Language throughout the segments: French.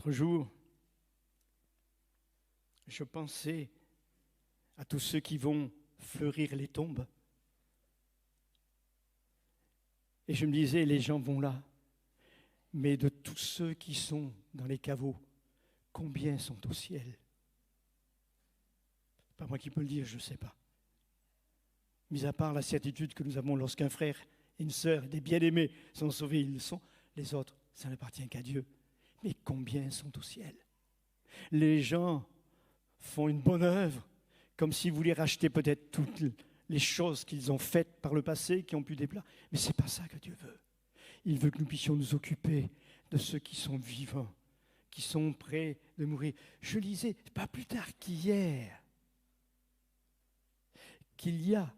L'autre jour, je pensais à tous ceux qui vont fleurir les tombes. Et je me disais, les gens vont là. Mais de tous ceux qui sont dans les caveaux, combien sont au ciel? Pas moi qui peux le dire, je ne sais pas. Mis à part la certitude que nous avons lorsqu'un frère et une sœur, des bien-aimés, sont sauvés, ils le sont. Les autres, ça n'appartient qu'à Dieu. Mais combien sont au ciel? Les gens font une bonne œuvre, comme s'ils voulaient racheter peut-être toutes les choses qu'ils ont faites par le passé, qui ont pu déplaire. Mais ce n'est pas ça que Dieu veut. Il veut que nous puissions nous occuper de ceux qui sont vivants, qui sont prêts de mourir. Je lisais, pas plus tard qu'hier, qu'il y a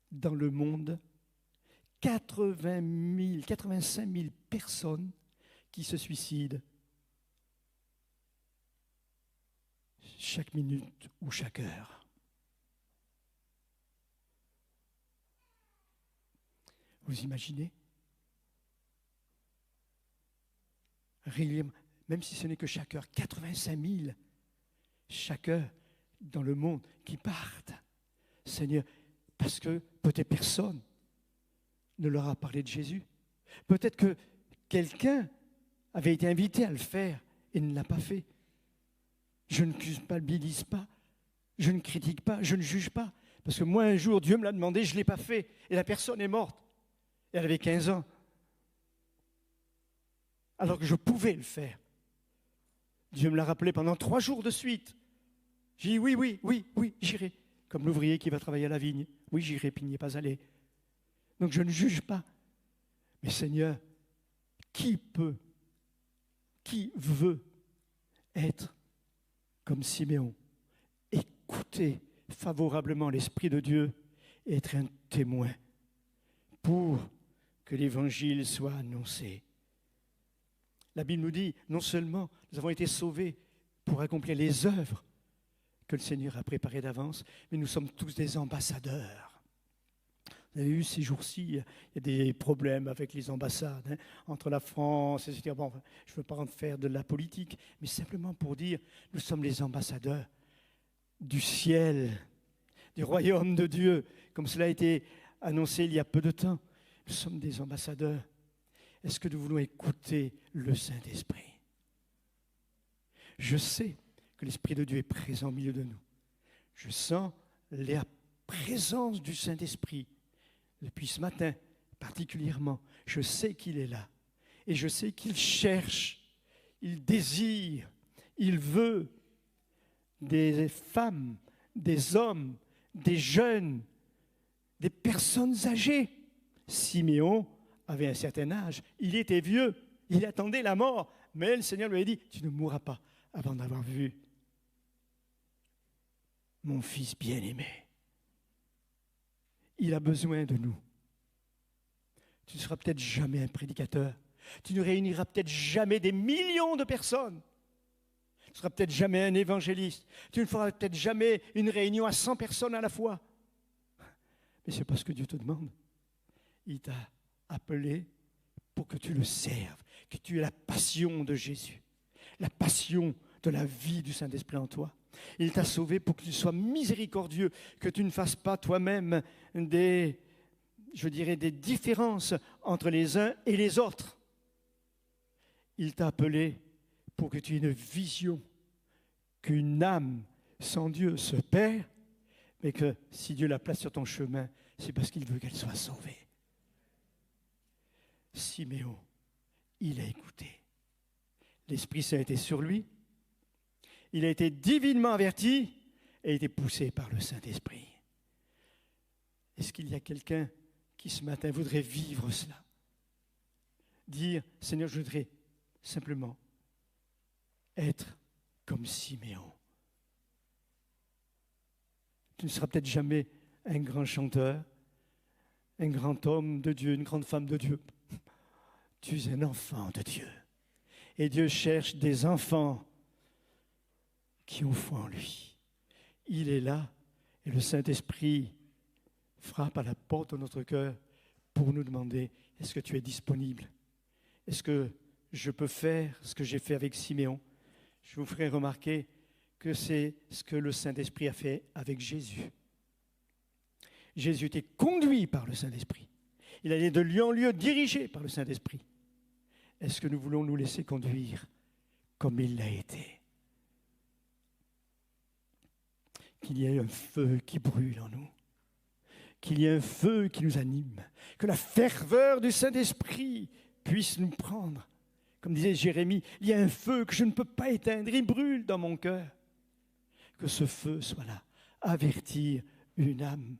dans le monde 85 000 personnes qui se suicident chaque minute ou chaque heure. Vous imaginez? Régulièrement, même si ce n'est que chaque heure, 85 000 chaque heure dans le monde qui partent. Seigneur, parce que peut-être personne ne leur a parlé de Jésus. Peut-être que quelqu'un avait été invité à le faire et ne l'a pas fait. Je ne culpabilise pas, je ne critique pas, je ne juge pas. Parce que moi, un jour, Dieu me l'a demandé, je ne l'ai pas fait. Et la personne est morte. Et elle avait 15 ans. Alors que je pouvais le faire. Dieu me l'a rappelé pendant 3 jours de suite. J'ai dit oui, j'irai. Comme l'ouvrier qui va travailler à la vigne. Oui, j'irai, puis il n'y est pas allé. Donc je ne juge pas. Mais Seigneur, qui veut être comme Siméon, écouter favorablement l'Esprit de Dieu et être un témoin pour que l'Évangile soit annoncé. La Bible nous dit, non seulement nous avons été sauvés pour accomplir les œuvres que le Seigneur a préparées d'avance, mais nous sommes tous des ambassadeurs. Vous avez vu ces jours-ci, il y a des problèmes avec les ambassades, entre la France, etc. Bon, je ne veux pas en faire de la politique, mais simplement pour dire, nous sommes les ambassadeurs du ciel, du royaume de Dieu, comme cela a été annoncé il y a peu de temps. Nous sommes des ambassadeurs. Est-ce que nous voulons écouter le Saint-Esprit? Je sais que l'Esprit de Dieu est présent au milieu de nous. Je sens la présence du Saint-Esprit. Depuis ce matin, particulièrement, je sais qu'il est là. Et je sais qu'il cherche, il désire, il veut des femmes, des hommes, des jeunes, des personnes âgées. Siméon avait un certain âge, il était vieux, il attendait la mort. Mais le Seigneur lui a dit, tu ne mourras pas avant d'avoir vu mon fils bien-aimé. Il a besoin de nous. Tu ne seras peut-être jamais un prédicateur. Tu ne réuniras peut-être jamais des millions de personnes. Tu ne seras peut-être jamais un évangéliste. Tu ne feras peut-être jamais une réunion à 100 personnes à la fois. Mais c'est parce que Dieu te demande. Il t'a appelé pour que tu le serves, que tu aies la passion de Jésus, la passion de la vie du Saint-Esprit en toi. Il t'a sauvé pour que tu sois miséricordieux, que tu ne fasses pas toi-même des différences entre les uns et les autres. Il t'a appelé pour que tu aies une vision qu'une âme sans Dieu se perd, mais que si Dieu la place sur ton chemin, c'est parce qu'il veut qu'elle soit sauvée. Siméon, il a écouté. L'Esprit Saint était sur lui. Il a été divinement averti et a été poussé par le Saint-Esprit. Est-ce qu'il y a quelqu'un qui ce matin voudrait vivre cela? Dire, Seigneur, je voudrais simplement être comme Siméon. Tu ne seras peut-être jamais un grand chanteur, un grand homme de Dieu, une grande femme de Dieu. Tu es un enfant de Dieu. Et Dieu cherche des enfants qui ont foi en lui. Il est là et le Saint-Esprit frappe à la porte de notre cœur pour nous demander, est-ce que tu es disponible? Est-ce que je peux faire ce que j'ai fait avec Siméon, je vous ferai remarquer que c'est ce que le Saint-Esprit a fait avec Jésus. Jésus était conduit par le Saint-Esprit. Il allait de lieu en lieu dirigé par le Saint-Esprit. Est-ce que nous voulons nous laisser conduire comme il l'a été? Qu'il y ait un feu qui brûle en nous, qu'il y ait un feu qui nous anime, que la ferveur du Saint-Esprit puisse nous prendre. Comme disait Jérémie, il y a un feu que je ne peux pas éteindre, il brûle dans mon cœur. Que ce feu soit là, avertir une âme